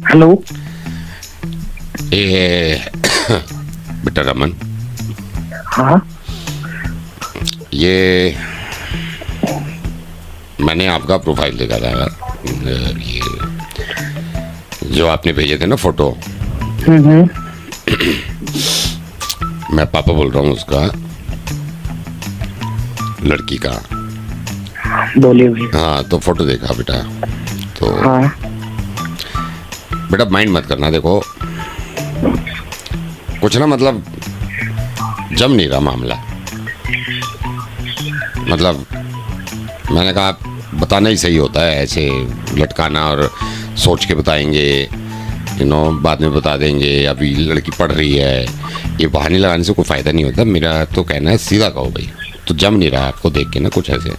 Hello. ये बेटा रमन, हाँ ये मैंने आपका प्रोफाइल देखा था यार, ये जो आपने भेजे थे ना फोटो। मैं पापा बोल रहा हूँ उसका, लड़की का। बोलिए भैया। हाँ तो फोटो देखा बेटा, तो हाँ बेटा माइंड मत करना। देखो कुछ ना, मतलब जम नहीं रहा मामला। मतलब मैंने कहा बताना ही सही होता है, ऐसे लटकाना और सोच के बताएंगे बाद में बता देंगे, अभी लड़की पढ़ रही है, ये बहाने लगाने से कोई फ़ायदा नहीं होता। मेरा तो कहना है सीधा कहो भाई। तो जम नहीं रहा आपको देख के ना कुछ ऐसे।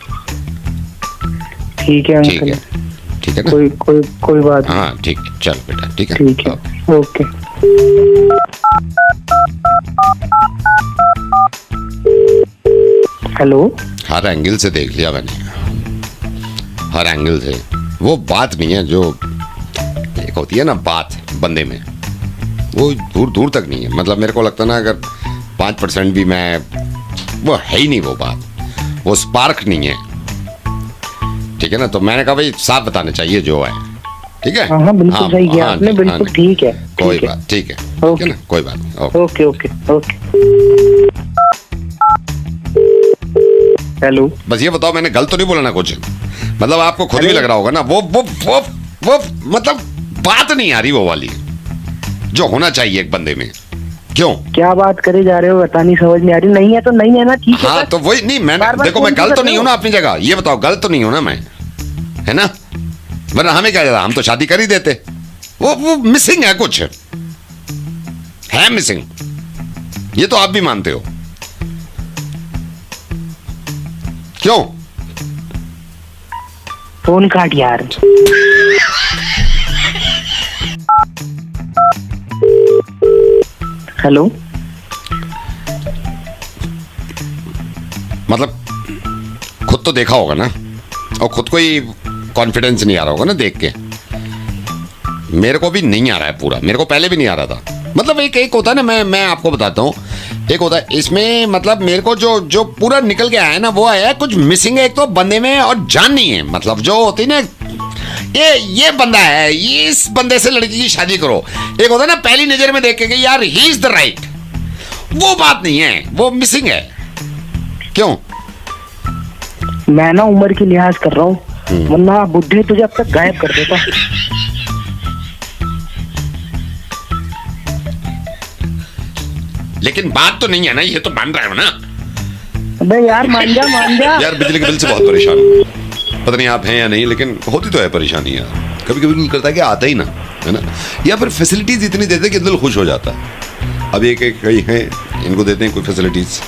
ठीक है ठीक अंकल। है, ठीक है ना। कोई बात नहीं। हाँ ठीक, चल बेटा ठीक है। ठीक है ओके। हेलो। हर एंगल से देख लिया मैंने, हर एंगल से। वो बात नहीं है जो एक होती है ना बात बंदे में, वो दूर दूर तक नहीं है। मतलब मेरे को लगता ना अगर 5% भी मैं, वो है ही नहीं वो बात, वो स्पार्क नहीं है। ठीक है ना। तो मैंने कहा भाई साफ बताना चाहिए जो है। ठीक है। हाँ बिल्कुल सही किया आपने, बिल्कुल ठीक है। कोई बात, ठीक है, ठीक है ना, कोई बात नहीं। Okay okay okay. हेलो। बस ये बताओ मैंने गलत तो नहीं बोला ना कुछ? मतलब आपको खुद भी लग रहा होगा ना वो मतलब बात नहीं आ रही वो वाली जो होना चाहिए एक बंदे में। क्यों? क्या बात करे जा रहे हो, बता नहीं, समझ नहीं आ रही। नहीं है तो नहीं है ना, ठीक है। हाँ तो वही नहीं, मैंने देखो मैं गलत तो नहीं हूं ना अपनी जगह। ये बताओ गलत तो नहीं हूं ना मैं, है ना? वरना हमें क्या जाता, हम तो शादी कर ही देते। वो मिसिंग है, कुछ है मिसिंग, ये तो आप भी मानते हो। क्यों? फोन काट यार। हेलो। मतलब खुद तो देखा होगा ना, और खुद को ही कॉन्फिडेंस नहीं आ रहा होगा ना देख के। मेरे को भी नहीं आ रहा है पूरा, मेरे को पहले भी नहीं आ रहा था। मतलब एक होता है ना, मैं आपको बताता हूँ, एक होता है इसमें, मतलब मेरे को जो पूरा निकल के आया है ना, वो आया है कुछ मिसिंग है एक तो बंदे में, और जान नहीं है। मतलब जो होती है ना, ये बंदा है, ये इस बंदे से लड़की की शादी करो। एक होता है ना पहली नजर में देख के कि यार ही इज द राइट, वो बात नहीं है, वो मिसिंग है। क्यों? मैं ना उम्र की लिहाज कर रहा हूँ, वरना बुद्धि तुझे अब तक गायब कर देता। लेकिन बात तो नहीं है ना, ये तो मान रहे हो ना? अबे यार मान जा यार बिजली के बिल से बहुत परेशान हूँ। पता नहीं आप हैं या नहीं, लेकिन होती तो है परेशानी यार। कभी कभी दिल करता है कि आता ही ना, है ना? या फिर फैसिलिटीज इतनी देते कि दिल खुश हो जाता है। अब एक कई हैं, इनको देते हैं कोई फैसिलिटीज।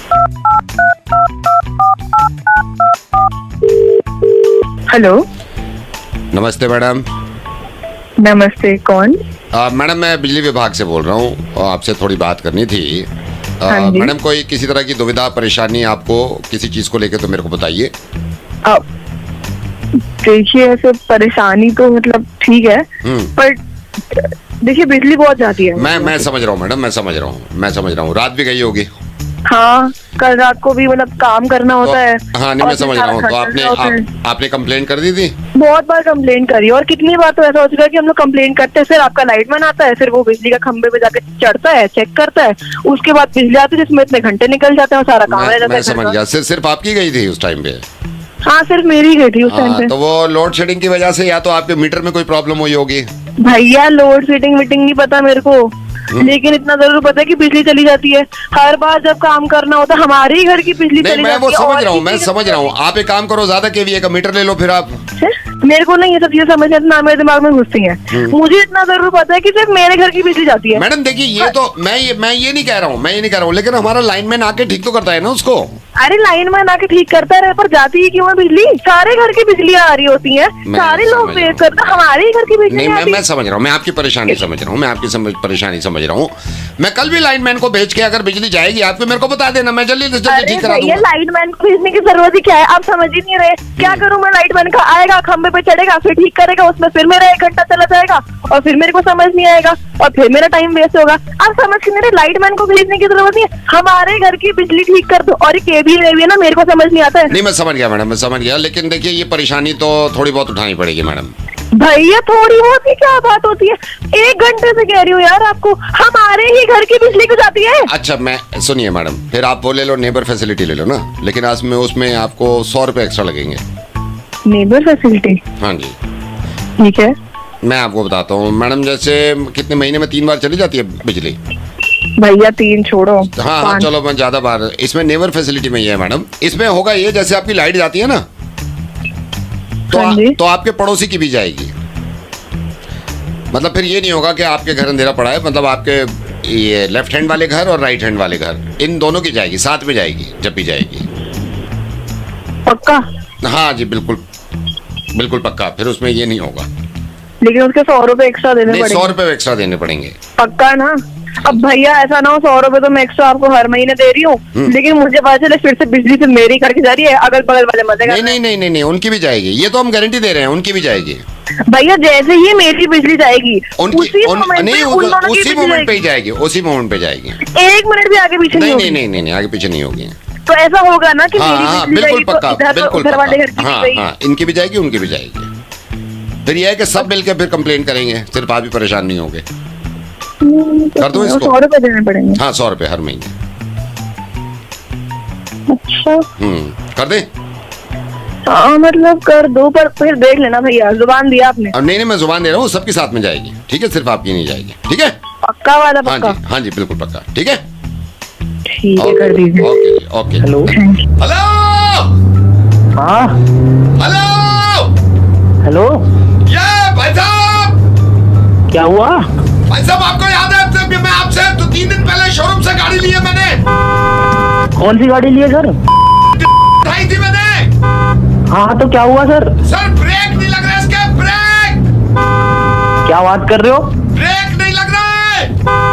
हेलो। नमस्ते मैडम। नमस्ते, कौन? मैडम मैं बिजली विभाग से बोल रहा हूँ, और आपसे थोड़ी बात करनी थी। हाँ जी। मैडम कोई किसी तरह की दुविधा परेशानी आपको किसी चीज को लेकर तो मेरे को बताइए। देखिए ऐसे परेशानी तो मतलब ठीक है, पर देखिए बिजली बहुत जाती है। मैं समझ रहा हूँ मैडम, मैं समझ रहा हूँ। रात भी गई होगी। हाँ, कल रात को भी मतलब काम करना होता है। हाँ नहीं मैं समझ रहा हूँ। तो आपने कंप्लेंट कर दी थी? बहुत बार कंप्लेंट करी, और कितनी बार तो ऐसा हो चुका है कि हम लोग कंप्लेंट करते हैं, फिर आपका लाइटमैन आता है, फिर वो बिजली का खंबे पे जाके चढ़ता है, चेक करता है, उसके बाद बिजली आती है जिसमें इतने घंटे निकल जाते हैं और सारा काम रह जाता है। मैं समझ गया। सिर्फ आपकी गई थी उस टाइम पे? हाँ सिर्फ मेरी गई थी उस टाइम पे। तो वो लोड शेडिंग की वजह से, या तो आपके मीटर में कोई प्रॉब्लम हुई होगी। भैया लोड शेडिंग मीटिंग नहीं पता मेरे को, लेकिन इतना जरूर पता है कि बिजली चली जाती है। हर बार जब काम करना होता है हमारे ही घर की बिजली चली जाती है। मैं वो समझ रहा हूँ। आप एक काम करो, ज्यादा केवीए का मीटर ले लो फिर आप। मेरे को नहीं ये सब चीजें समझ ना मेरे दिमाग में घुसती हैं। मुझे इतना जरूर पता है कि सिर्फ मेरे घर की बिजली जाती है। मैडम देखिए, ये तो मैं ये नहीं कह रहा हूँ, लेकिन हमारा लाइनमैन आके ठीक तो करता है ना उसको। अरे लाइनमैन आके ठीक करता है, पर जाती ही क्यों है बिजली? सारे घर की बिजली आ रही होती है, सारे लोग वेट करते हैं, हमारे ही घर की बिजली नहीं। मैं समझ रहा हूँ, मैं आपकी परेशानी समझ रहा हूँ। मैं कल भी लाइनमैन को भेज के, अगर बिजली जाएगी आपको मेरे को बता देना, मैं जल्दी ठीक करा दूंगा। लाइटमैन को भेजने की जरूरत ही क्या है? आप समझ ही नहीं रहे। क्या करूँ मैं? लाइटमैन का आएगा, खंबे खंबे पे चढ़ेगा, फिर ठीक करेगा, उसमें फिर मेरा 1 घंटा चला जाएगा और फिर मेरे को समझ नहीं आएगा और फिर मेरा टाइम वेस्ट होगा। आप समझ के मेरे लाइटमैन को भेजने की जरूरत नहीं है, हमारे घर की बिजली ठीक कर दो। और ये केबीए है ना, मेरे को समझ नहीं आता है। नहीं मैं समझ गया मैडम, मैं समझ गया, लेकिन देखिए ये परेशानी तो थोड़ी बहुत उठानी पड़ेगी मैडम। भैया थोड़ी बहुत ही क्या बात होती है, 1 घंटे से कह रही हूँ यार आपको, हमारे ही घर की बिजली को जाती है। अच्छा मैं सुनिए मैडम, फिर आप वो ले लो, नेबर फैसिलिटी ले लो ना, लेकिन आज में उसमें आपको 100 रुपये एक्स्ट्रा लगेंगे। Neighbour facility? हाँ जी ठीक है, मैं आपको बताता हूँ मैडम, जैसे कितने महीने में 3 बार चली जाती है बिजली? भैया 3 छोड़ो। हाँ हाँ चलो मैं ज्यादा बार, इसमें नेबर फैसिलिटी में ये है मैडम, इसमें होगा ये जैसे आपकी लाइट जाती है ना हाँ जी। तो आपके पड़ोसी की भी जाएगी। मतलब फिर ये नहीं होगा कि आपके घर अंधेरा पड़ा है, मतलब आपके ये लेफ्ट हैंड वाले घर और राइट हैंड वाले घर, इन दोनों की जाएगी, साथ में जाएगी जब भी जाएगी। पक्का? हाँ जी बिल्कुल बिल्कुल पक्का, फिर उसमें ये नहीं होगा। लेकिन उसके 100 रुपए एक्स्ट्रा देने नहीं, पड़ेंगे? 100 रुपये एक्स्ट्रा देने पड़ेंगे। पक्का ना? अब भैया ऐसा ना हो 100 रुपए तो मैं एक्स्ट्रा आपको हर महीने दे रही हूँ, लेकिन मुझे पता चले फिर से बिजली से मेरी करके जा रही है, अगल बगल वाले मजे कर नहीं नहीं नहीं नहीं नहीं, उनकी भी जाएगी, ये तो हम गारंटी दे रहे हैं, उनकी भी जाएगी भैया। जैसे ही मेरी बिजली जाएगी उनकी मोमेंट नहीं, पे उन दोनों की उसी बिजली मोमेंट पे ही जाएगी। जाएगी, उसी मोमेंट पे जाएगी। 1 मिनट भी आगे पीछे नहीं नहीं होगी? नहीं नहीं नहीं, आगे पीछे नहीं होगी। तो ऐसा होगा ना कि हाँ मेरी हाँ बिजली बिल्कुल जाएगी पक्का, तो इधर बिल्कुल उधर वाले घर पक्का, की हाँ भी गई। हाँ इनकी भी जाएगी उनकी भी जाएगी। फिर यह है कि सब मिलकर फिर कंप्लेंट करेंगे, सिर्फ आप ही परेशान नहीं होंगे। कर दो इसको। 100 रुपए देने पड़ेंगे? हाँ 100 रुपये हर महीने। अच्छा कर दे। हाँ मतलब कर दो, पर फिर देख लेना भैया, जुबान दिया आपने। अब नहीं नहीं मैं जुबान दे रहा हूँ, सबके साथ में जाएगी, ठीक है, सिर्फ आपकी नहीं जाएगी, ठीक है? पक्का वाला? हाँ पक्का? जी हाँ जी बिल्कुल पक्का, ठीक है। ठीक है कर दीजिए। ओके जी ओके। हेलो। हेलो हाँ हेलो हेलो, ये भाई साहब, क्या हुआ? भाई साहब आपको याद है मैं आपसे 3 दिन पहले शोरूम से गाड़ी ली है मैंने। कौन सी गाड़ी ली है सर? उठाई थी मैंने। हाँ तो क्या हुआ सर? सर ब्रेक नहीं लग रहा है इसके, ब्रेक। क्या बात कर रहे हो? ब्रेक नहीं लग रहा है।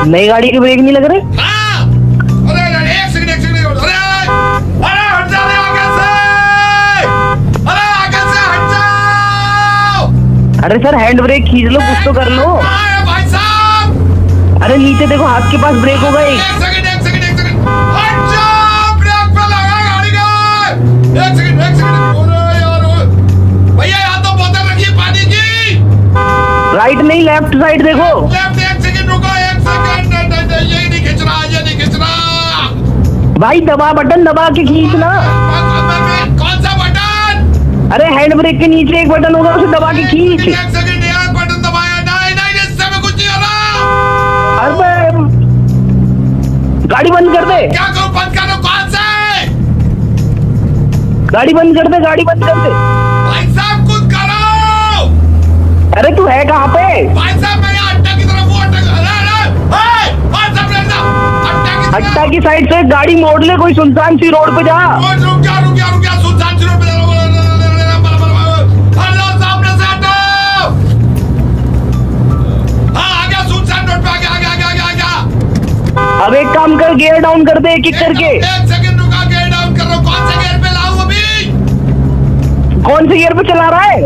नई गाड़ी के ब्रेक नहीं लग रहे? हाँ। अरे एक सेकंड अरे हट जा रे आगे से, अरे आगे से हट जाओ। अरे सर हैंड ब्रेक खींच लो, कुछ तो कर लो। भाई साहब अरे नीचे देखो, हाथ के पास ब्रेक होगा एक। एक सेकंड हट जाओ, ब्रेक पे लगा गाड़ी का। एक सेकंड अरे यार भैया, यहाँ तो बोतल रखी है पानी की। राइट नहीं लेफ्ट साइड देखो। लेफ्ट, एक सेकंड रुको, एक सेकंड, ये नहीं खींच रहा, ये नहीं खींच रहा। भाई दबा, बटन दबा के खींचना। कौन सा बटन? अरे हैंड ब्रेक के नीचे एक बटन होगा, उसे दबा के खींच। एक सेकंड यार, बटन दबाया। नहीं नहीं, इससे में कुछ नहीं हो रहा। अरे गाड़ी बंद कर दे। क्या करूं, बंद करो? कौन से? गाड़ी बंद कर दे, गाड़ी बंद कर दे। भाई साहब कुछ करो। अरे तू है कहाँ पे? भाई साहब मैं यहाँ अड्डा की तरफ हूँ, अड्डा। अट्टा की साइड से गाड़ी मोड़ ले, कोई सुनसान सी रोड पे जा। रुक गया सुनसान सी रोड पे। हेलो सामने से हटो। हाँ आ गया, सुनसान रोड पे आ गया। अब एक काम कर, गियर डाउन कर दे एक एक करके। एक सेकंड रुका, गियर डाउन कर रहा हूँ। कौन से गियर पे लाऊं अभी? कौन से गियर पे चला रहा है?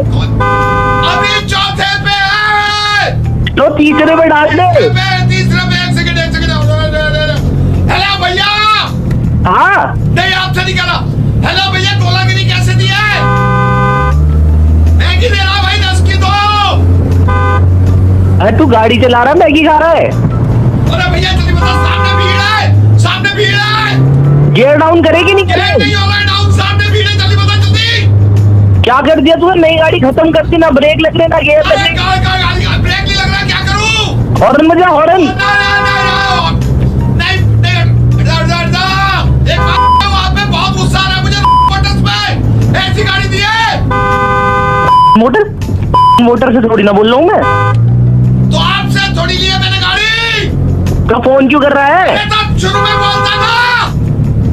अभी चौथे पे है। तो तीसरे पे डाल दे। तीसरे पे। एक सेकंड हेलो भैया। हाँ नहीं आपसे नहीं कह रहा। हेलो भैया, गोलागिरी कैसे दी है? मैगी दे रहा भाई, 10 की 2। अरे तू गाड़ी चला रहा है, मैगी खा रहा है? अरे भैया जल्दी बता, सामने भीड़ है, सामने भीड़ है। गियर डाउन करेगी नहीं नहीं करे? हो रहा है डाउन, सामने भीड़ है, जल्दी बता जल्दी। क्या कर दिया तूने? नई गाड़ी खत्म करती, ना ब्रेक लग रहे ना गियर लग अरे रहे। गाड़ी का ब्रेक नहीं लग रहा, क्या करूं? हॉर्न बजा, हॉर्न। एक बात वहाँ पे बहुत गुस्सा आ रहा है मुझे, मोटर्स पे ऐसी गाड़ी दी है। मोटर से थोड़ी ना बोल रहा हूँ मैं। तो आपसे थोड़ी ली है मैंने गाड़ी। तो फोन क्यों कर रहा है? तो शुरू में बोलता ना।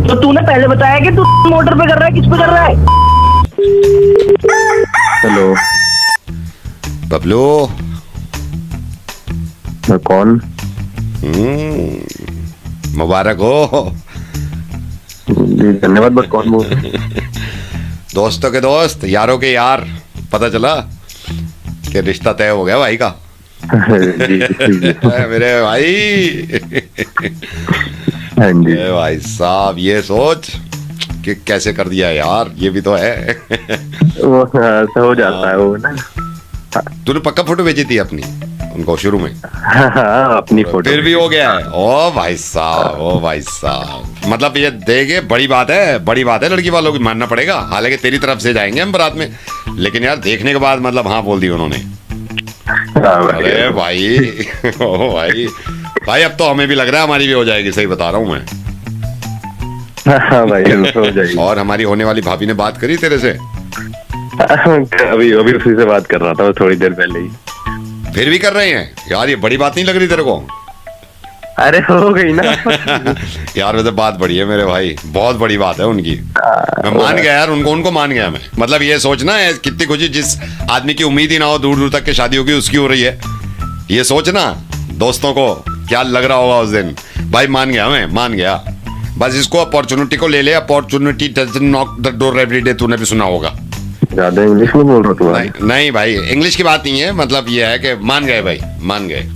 तो तूने पहले बताया कि तू मोटर पे कर रहा है, किस पे कर रहा है? हेलो बबलू। कौन? मुबारक हो। जी धन्यवाद, बट कौन बोल? दोस्तों के दोस्त, यारों के यार, पता चला कि रिश्ता तय हो गया भाई का। जी जी। मेरे भाई हाँ जी। भाई साहब ये सोच कि कैसे कर दिया यार, ये भी तो है। वो ऐसा हो जाता है वो ना। तूने पक्का फोटो भेजी थी अपनी उनको शुरू में? हाँ, अपनी फोटो फिर भी हो गया है। ओ भाई साहब, ओ भाई साहब, मतलब ये देखे बड़ी बात है, बड़ी बात है। लड़की वालों की मानना पड़ेगा, हालांकि तेरी तरफ से जाएंगे हम बारात में, लेकिन यार देखने के बाद मतलब हाँ बोल दी उन्होंने। अरे भाई ओ भाई भाई, अब तो हमें भी लग रहा है हमारी भी हो जाएगी, सही बता रहा हूँ मैं। हाँ भाई, हो जाएगी। और हमारी होने वाली भाभी ने बात करी तेरे से? अभी उसी से बात कर रहा था थोड़ी देर पहले ही। फिर भी कर रहे हैं यार, ये बड़ी बात नहीं लग रही तेरे को? अरे हो गई ना। यार वैसे बात बड़ी है मेरे भाई, बहुत बड़ी बात है उनकी। मैं मान गया यार, उनको मान गया मैं। मतलब ये सोचना है कितनी खुशी, जिस आदमी की उम्मीद ही ना हो दूर दूर तक की शादी होगी उसकी हो रही है। ये सोचना दोस्तों को क्या लग रहा होगा उस दिन। भाई मान गया, मैं मान गया। बस इसको अपॉर्चुनिटी को ले ले, opportunity doesn't knock the door every day, तूने भी सुना होगा। ज्यादा इंग्लिश में बोल रहा तू? नहीं भाई, इंग्लिश की बात नहीं है, मतलब ये है कि मान गए भाई, मान गए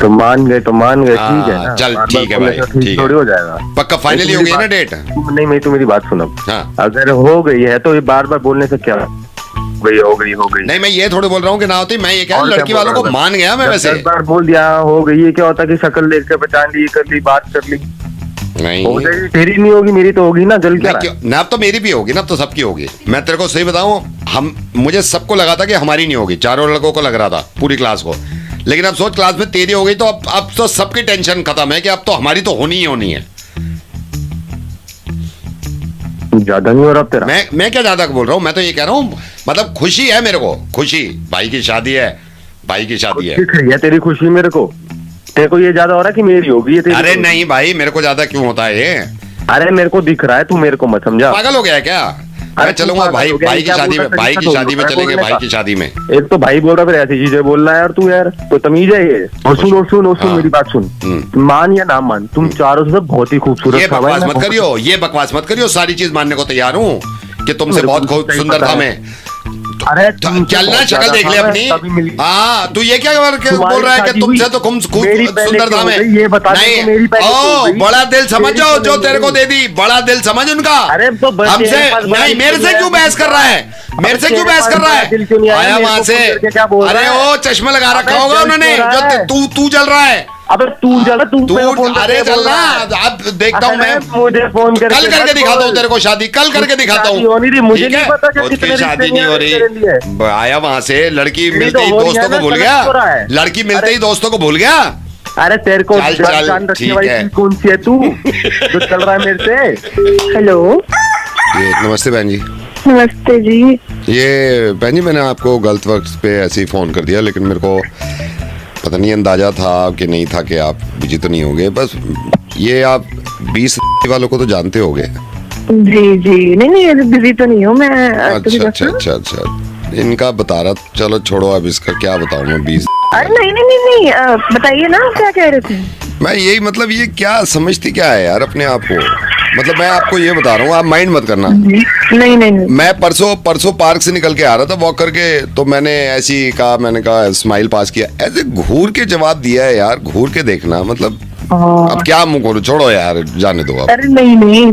तो मान गए, ठीक है ना। चल ठीक है भाई, ठीक थोड़ी है, हो जाएगा। पक्का फाइनली हो गई ना डेट? नहीं, मैं तो मेरी बात सुनो। हाँ। अगर हो गई है तो ये बार बार बोलने से क्या हो गई। नहीं, मैं ये थोड़ी बोल रहा हूँ कि ना होती, मैं ये कह रहा हूँ लड़की वालों को मान गया मैं। वैसे 10 बार बोल दिया हो गई, ये क्या होता कि शक्ल देख के पहचान ली, कर ली, बात कर ली, नहीं हो जाएगी। तेरी नहीं होगी, मेरी तो होगी ना। जल क्या रहा है? ना, अब तो मेरी भी होगी ना, अब तो सबकी होगी। मैं तेरे को सही बताऊं, मुझे सबको लगा था कि हमारी नहीं होगी, चारों लड़कों को लग रहा था, पूरी क्लास को। लेकिन अब सोच, क्लास में तेरी हो गई तो अब तो सबकी टेंशन खत्म है कि अब तो हमारी तो होनी ही होनी है। ज्यादा नहीं हो रहा तेरा? मैं क्या ज्यादा बोल रहा हूँ, मैं तो ये कह रहा हूँ मतलब खुशी है मेरे को, खुशी। भाई की शादी है, भाई की शादी है। दिख रही है तेरी खुशी मेरे को? तेरे को ये ज्यादा हो रहा है कि मेरी होगी ये तेरी? अरे नहीं भाई, मेरे को ज्यादा क्यों होता है ये? अरे मेरे को दिख रहा है, तू मेरे को मत समझा। पागल हो गया है क्या? मैं चलूंगा भाई की शादी में, भाई की शादी में चलेंगे, भाई की शादी में। एक तो भाई बोल रहा, फिर ऐसी चीजें बोल रहा है यार तू। यार तो तमीज है ये। और सुन मेरी बात सुन, मान या ना मान, तुम चारों से बहुत ही खूबसूरत। ये बकवास मत करियो, ये बकवास मत करियो। सारी चीज मानने को तैयार हूँ कि तुमसे बहुत सुंदर था मैं। अरे चलना, शक्ल देख ले अपनी। हाँ, तू ये क्या बोल रहा है कि तुमसे तो खूब सुंदर था मैं? ये बता नहीं, ओ बड़ा दिल समझो जो तेरे को दे दी, बड़ा दिल समझ उनका। अरे तो हमसे नहीं, मेरे से क्यों बहस कर रहा है? मेरे से क्यों बहस कर रहा है? आया वहां से। अरे ओ चश्मा लगा रखा होगा उन्होंने, जो तू जल रहा है। अबे तू जला, तू अरे चल ना, अब देखता हूँ मैं, मुझे फोन कर, कल करके दिखाता हूँ तेरे को शादी, कल करके दिखाता हूँ। मुझे नहीं पता कि उसकी शादी नहीं हो रही। आया वहां से, लड़की मिलते ही दोस्तों को भूल गया, लड़की मिलते ही दोस्तों को भूल गया। अरे तेरे को चल ठीक है। कौन सी है तू जो चल रहा है मेरे से? हेलो, नमस्ते बहन जी। नमस्ते जी। ये बहन जी, मैंने आपको गलत वक्त पे ऐसे ही फोन कर दिया, लेकिन मेरे को पता नहीं अंदाजा था कि नहीं था कि आप बिजी तो नहीं होगे। बस ये आप 20 वालों को तो जानते होगे? जी नहीं, बिजी तो नहीं हूँ मैं। अच्छा, इनका बता रहा। चलो छोड़ो, अब इसका क्या बताऊँ मैं। 20? अरे नहीं, बताइए ना, क्या कह रहे थे? मैं यही, मतलब ये क्या समझती क्या है यार अपने आप को? मतलब मैं आपको ये बता रहा हूँ, आप माइंड मत करना। नहीं। मैं परसों पार्क से निकल के आ रहा था वॉक करके, तो मैंने ऐसी कहा, मैंने कहा स्माइल पास किया, ऐसे घूर के जवाब दिया है यार, घूर के देखना। मतलब अब क्या मुंह खोलूं, छोड़ो यार, जाने दो आप। अरे नहीं,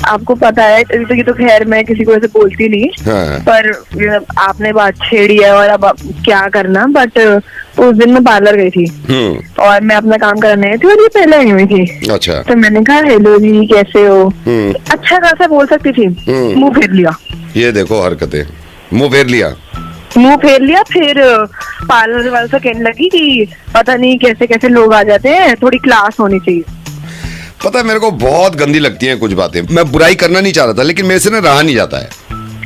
आपको पता है ये तो खैर मैं किसी को ऐसे बोलती नहीं। हाँ। पर आपने बात छेड़ी है और अब क्या करना। बट उस दिन मैं पार्लर गई थी और मैं अपना काम करने आई थी और ये पहले आई हुई थी। अच्छा। तो मैंने कहा हेलो जी, कैसे हो? अच्छा खासा बोल सकती थी, मुंह फेर लिया। ये देखो हरकतें, मुंह फेर लिया। फिर पार्लर वाले से कहने लगी कि पता नहीं कैसे कैसे लोग आ जाते हैं, थोड़ी क्लास होनी चाहिए। पता है मेरे को बहुत गंदी लगती हैं कुछ बातें। मैं बुराई करना नहीं चाह रहा था, लेकिन मेरे से ना रहा नहीं जाता है।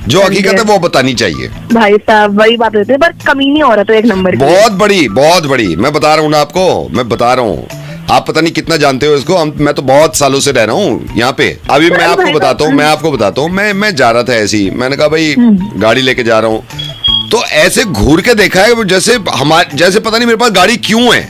जो हकीकत है वो बतानी चाहिए। भाई साहब वही बात होती है, पर कमीनी औरत है एक नंबर की। बहुत बड़ी। मैं बता रहा हूँ ना आपको, मैं बता रहा हूँ। आप पता नहीं कितना जानते हो इसको। मैं तो बहुत सालों से रह रहा हूँ यहाँ पे। अभी मैं आपको बताता हूँ, मैं जा रहा था ऐसे ही, मैंने कहा भाई गाड़ी लेके जा रहा हूँ, तो ऐसे घूर के देखा है जैसे पता नहीं मेरे पास गाड़ी क्यों है,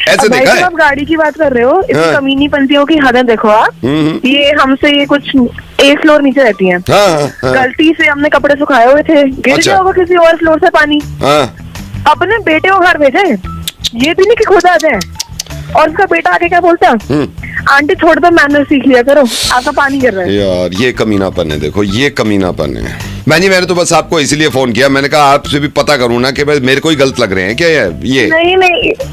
ऐसे देखा है। आप गाड़ी की बात कर रहे हो, इसकी कमीनी पंथियों की हद देखो आप। ये हमसे ये कुछ एक फ्लोर नीचे रहती हैं। हाँ। गलती से हमने कपड़े सुखाए हुए थे, गिर अच्छा। गया होगा किसी और फ्लोर से पानी, हाँ। अपने बेटे को घर भेजे, ये भी नहीं कि खुद आ जाए। और उसका बेटा आके क्या बोलता है, आंटी थोड़ा तो मैनर सीख लिया करो, आपका पानी गिर रहा है। यार ये कमीनापन है, देखो ये कमीनापन है। मैंने तो बस आपको इसीलिए फोन किया, मैंने कहा आपसे भी पता करूं ना कि भाई मेरे को ही गलत लग रहे हैं क्या ये। नहीं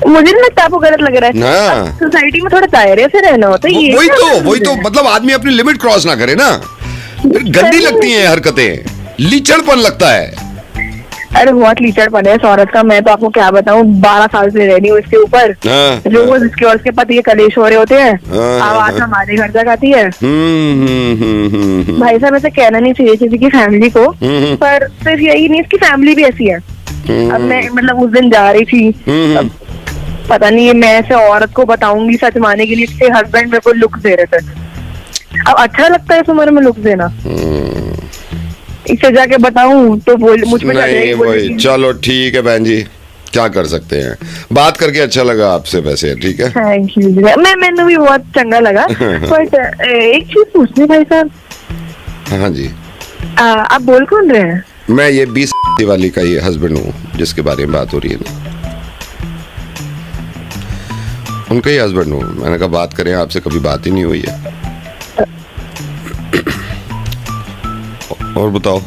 मुझे नहीं लगता आपको गलत लग रहा है। हाँ। सोसाइटी में थोड़ा दायरे से रहना होता है। ये वही तो मतलब आदमी अपनी लिमिट क्रॉस ना करे ना, गंदी लगती हैं हरकतें, लीचड़पन लगता है। अरे बहुत लीचड़पन है इस औरत का, मैं तो आपको क्या बताऊं, 12 साल से रह रही हूँ इसके ऊपर। रोज इसके और उसके पति के कलेश हो रहे होते हैं, आवाज हमारे घर तक आती है। भाई साहब ऐसे कहना नहीं चाहिए किसी की फैमिली को, पर सिर्फ यही नहीं, इसकी फैमिली भी ऐसी है। अब मैं मतलब उस दिन जा रही थी, अब पता नहीं मैं ऐसे औरत को बताऊंगी सच माने के लिए, इसके हस्बैंड मेरे को लुक दे रहे थे। अब अच्छा लगता है इस उम्र में लुक देना, इसे जाके बताऊं तो बोल मुझ पे नहीं वही, चलो ठीक है बहन जी, क्या कर सकते हैं। बात करके अच्छा लगा आपसे वैसे, ठीक है। Thank you. मैंने भी बहुत चंगा लगा। बट एक चीज पूछनी भाई साहब। हाँ जी। आप बोल कौन रहे हैं? मैं ये 20 वाली का ही हस्बैंड हूँ जिसके बारे में बात हो रही है ना, उनका ही हस्बैंड हूँ। मैंने कहा बात करें, आपसे कभी बात ही नहीं हुई है। और बताओ।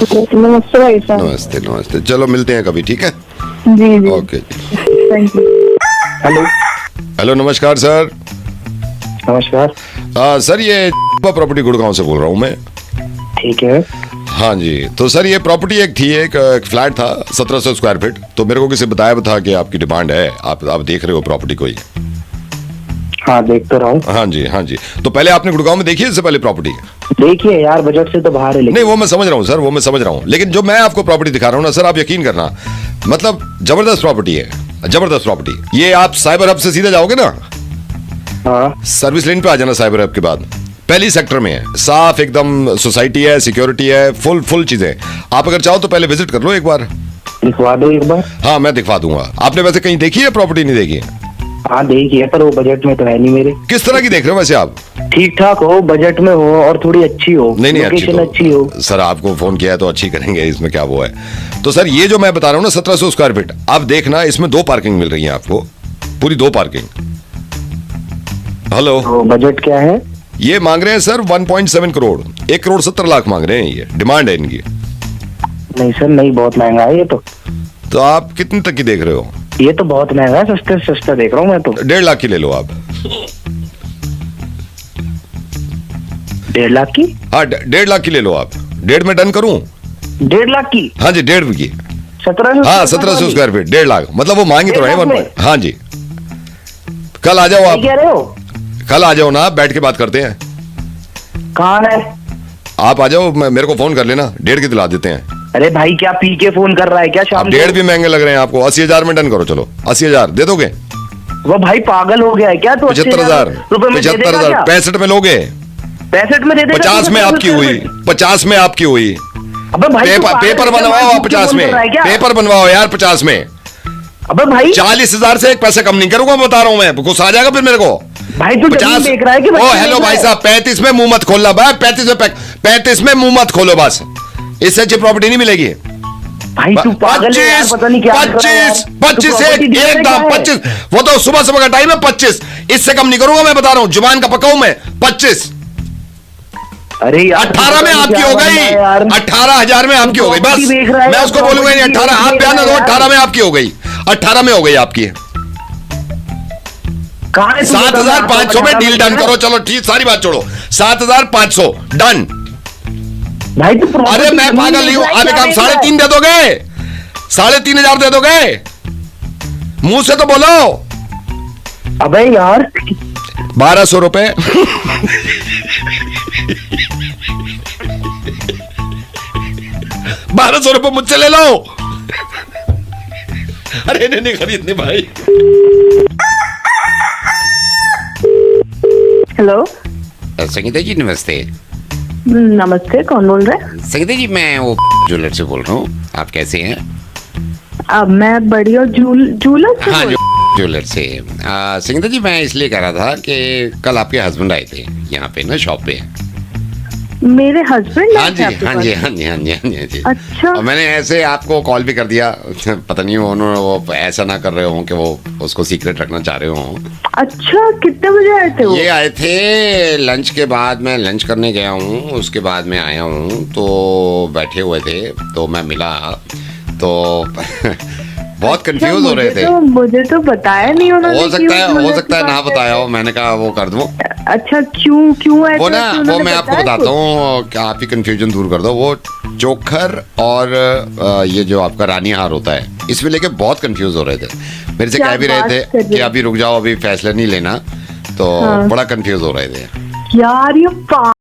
नमस्ते भाई साहब। नमस्ते नमस्ते, चलो मिलते हैं कभी, ठीक है। जी ओके जी, थैंक यू। हेलो। हेलो नमस्कार सर। नमस्कार। सर ये प्रॉपर्टी गुड़गांव से बोल रहा हूँ मैं। ठीक है। हाँ जी, तो सर ये प्रॉपर्टी एक थी, एक फ्लैट था 1700 स्क्वायर फीट। तो मेरे को किसी बताया था कि आपकी डिमांड है, आप देख रहे हो प्रॉपर्टी को ही। हाँ देख तो रहा हूँ। हाँ जी हाँ जी। तो पहले आपने गुड़गांव में देखी है इससे पहले प्रॉपर्टी? देखिए यार, बजट से तो बाहर है। नहीं वो मैं समझ रहा हूँ सर, वो मैं समझ रहा हूँ, लेकिन जो मैं आपको प्रॉपर्टी दिखा रहा हूँ ना सर, आप यकीन करना, मतलब जबरदस्त प्रॉपर्टी है, जबरदस्त प्रॉपर्टी। ये आप साइबर हब से सीधे जाओगे ना, हाँ सर्विस लेन पे आ जाना, साइबर हब के बाद पहली सेक्टर में है, साफ एकदम सोसाइटी है, सिक्योरिटी है, फुल चीजें। आप अगर चाहो तो पहले विजिट कर लो एक बार। दिखवा दो एक बार। हाँ मैं दिखवा दूंगा। आपने वैसे कहीं देखी है प्रॉपर्टी? नहीं देखी है? हाँ देखिए, पर वो बजट में तो है नहीं मेरे। किस तरह की देख रहे हो वैसे आप? ठीक ठाक हो, बजट में हो और थोड़ी अच्छी हो। नहीं लोकेशन अच्छी हो। सर आपको फोन किया है तो अच्छी करेंगे, इसमें क्या वो है। तो सर ये जो मैं बता रहा हूँ ना 1700 स्क्वायर फीट, आप देखना इसमें 2 पार्किंग मिल रही है आपको, पूरी 2 पार्किंग। हेलो, तो बजट क्या है? ये मांग रहे हैं सर 1.7 करोड़, 1 करोड़ 70 लाख मांग रहे हैं, ये डिमांड है इनकी। नहीं सर, नहीं, बहुत महंगा है ये तो आप कितने तक की देख रहे हो? ये तो बहुत महंगा है, सस्ते से सस्ता देख रहा हूँ मैं तो। 1.5 लाख की ले लो आप। 1.5 लाख की? हाँ 1.5 लाख की ले लो आप। 1.5 में डन करूं? 1.5 लाख की? हाँ जी 1.5 की। 1700? हाँ 1700 स्क्वायर फीट 1.5 लाख, मतलब वो मांगी तो रहे 1.5 1 में? हाँ जी। कल आ जाओ क्या कह आप, रहे हो? कल आ जाओ ना, आप बैठ के बात करते हैं। कहाँ है? आप आ जाओ, मेरे को फोन कर लेना, 1.5 की दिला देते हैं। अरे भाई क्या पी के फोन कर रहा है क्या शाम आप को? 1.5 भी महंगे लग रहे हैं आपको। 80,000 में डन करो, चलो 80,000 दे दोगे? वो भाई पागल हो गया है क्या? तो 75,000 रुपए में दे देगा 75,000 क्या? 65 में लोगे? 65 में दे देगा? 50 में आपकी हुई, 50 में आपकी हुई। अबे भाई तू पागल पेपर है क्या? बनवाओ भाई आप तू क्यों 50 फोन में, कर रहा है क्या? पेपर बनवाओ यार 50 में। अबे भाई 40,000 से 1 पैसे कम नहीं करूंगा, बता रहा हूं मैं, गुस्सा आ जाएगा फिर मेरे को। भाई तू जमीन देख रहा है कि ओ बच्चे हेलो देख भाई रहा है? साहब, 35 में मुंह मत खोलना भाई, 35 में मुंह मत खोलो बस, इससे अच्छी प्रॉपर्टी नहीं मिलेगी। भाई तू पागल है यार, पता नहीं क्या कर रहा है यार। 25 तू property देख एक रहा दाम है? 25, वो तो सुबह सुबह का टाइम है 25, इससे कम नहीं करूंगा मैं, बता रहा हूं, जुबान का पक्का हूं मैं। 25, अरे यार 18 में आपकी हो गई, 18,000 में आपकी हो गई, बस मैं उसको बोलूंगा नहीं 18, आप बयान दो, 18 में आपकी हो गई, 18 में हो गई आपकी। 7,500 में डील डन करो, चलो ठीक, सारी बात छोड़ो, 7,500 डन। भाई तू अरे मैं पागल नहीं हूं, आप एक काम 3.5 दे दोगे? 3,500 दे दोगे? मुंह से तो बोलो। अबे यार 1,200 रुपए। ₹1,200 मुझसे ले लो। अरे नहीं खरीदने भाई। हेलो संगीता जी नमस्ते। नमस्ते, कौन बोल रहा है? संगीता जी मैं वो ज्वेलर से बोल रहा हूँ, आप कैसे हैं? अब मैं बड़ी और जूलर से हाँ बोल- ज्वेलर से। संगीता जी मैं इसलिए कह रहा था कि कल आपके हस्बैंड आए थे यहाँ पे ना शॉप पे, मेरे हस्बैंड हाँ जी हाँ जी हाँ जी हाँ जी हाँ जी हाँ जी। अच्छा। और मैंने ऐसे आपको कॉल भी कर दिया, पता नहीं उन्होंने वो ऐसा ना कर रहे हो कि वो उसको सीक्रेट रखना चाह रहे हो। अच्छा, कितने बजे आए थे वो? ये आए थे लंच के बाद, मैं लंच करने गया हूँ, उसके बाद में आया हूँ, तो बैठे हुए थे तो मैं मिला तो बहुत कंफ्यूज हो रहे थे। मुझे तो बताया नहीं उन्होंने। हो सकता है ना बताया हो, मैंने कहा वो कर दूं। अच्छा, क्यों ऐसा? वो ना वो मैं आपको बताता हूँ कि आप ही कंफ्यूजन दूर कर दो। वो चोखर और ये जो आपका रानी हार होता है, इसमें लेके बहुत कंफ्यूज हो रहे थे। मेरे से कह भी रहे थे कि अभी रुक जाओ, अभी फैसला नहीं लेना, तो बड़ा कंफ्यूज हो रहे थे यार। ये